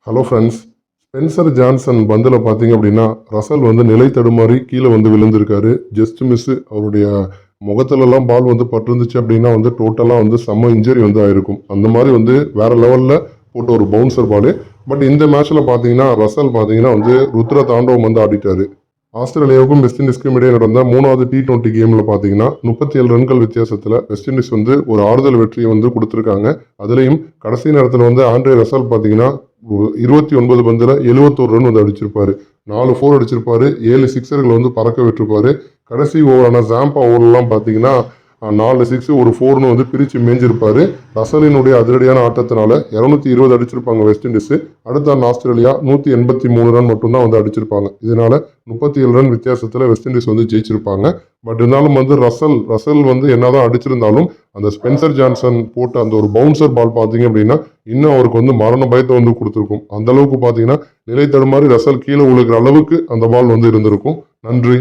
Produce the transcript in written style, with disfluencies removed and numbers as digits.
Hello friends. Spencer Johnson பந்தில் பார்த்தீங்க அப்படின்னா ரசல் வந்து நிலை தடுமாறி கீழே வந்து விழுந்திருக்காரு. Just miss. அவருடைய முகத்துலலாம் பால் வந்து பட்டிருந்துச்சு அப்படின்னா வந்து டோட்டலாக வந்து செம்ம இன்ஜுரி வந்து ஆயிருக்கும். அந்த மாதிரி வந்து வேற லெவலில் போட்ட ஒரு பவுன்சர் பால். பட் இந்த மேட்ச்சில் பார்த்தீங்கன்னா ரசல் பார்த்தீங்கன்னா வந்து ருத்ர தாண்டவம் வந்து ஆடிட்டாரு. ஆஸ்திரேலியாவுக்கும் வெஸ்ட் இண்டீஸ்க்கும் இடையே நடந்த 3வது T20 கேமில் பார்த்தீங்கன்னா 37 ரன்கள் வித்தியாசத்தில் வெஸ்ட் இண்டீஸ் வந்து ஒரு ஆறுதல் வெற்றியை வந்து கொடுத்துருக்காங்க. அதுலேயும் கடைசி நேரத்தில் வந்து ஆண்ட்ரே ரசல் பார்த்தீங்கன்னா 29 பந்தில் 71 ரன் வந்து அடிச்சிருப்பாரு. 4 4 அடிச்சிருப்பாரு. 7 சிக்ஸர்கள் வந்து பறக்க விட்டுருப்பாரு. கடைசி ஓவரான ஜாம்பா ஓவர்லாம் பார்த்தீங்கன்னா 4 6 ஒரு 4னு வந்து பிரித்து மேய்ஞ்சிருப்பாரு. ரசலினுடைய அதிரடியான ஆட்டத்தினால 220 அடிச்சிருப்பாங்க வெஸ்ட் இண்டீஸ். அடுத்த ஆஸ்திரேலியா 183 ரன் மட்டும்தான் வந்து அடிச்சிருப்பாங்க. இதனால 37 ரன் வித்தியாசத்தில் வெஸ்ட் இண்டீஸ் வந்து ஜெயிச்சிருப்பாங்க. பட் இருந்தாலும் வந்து ரசல் வந்து என்னதான் அடிச்சிருந்தாலும் அந்த ஸ்பென்சர் ஜான்சன் போட்ட அந்த ஒரு பவுன்சர் பால் பார்த்தீங்க அப்படின்னா இன்னும் அவருக்கு வந்து மரண பயத்தை வந்து கொடுத்துருக்கும். அந்த அளவுக்கு பார்த்தீங்கன்னா நிலை தடுமாறி ரசல் கீழே விழுகிற அளவுக்கு அந்த பால் வந்து இருந்திருக்கும். நன்றி.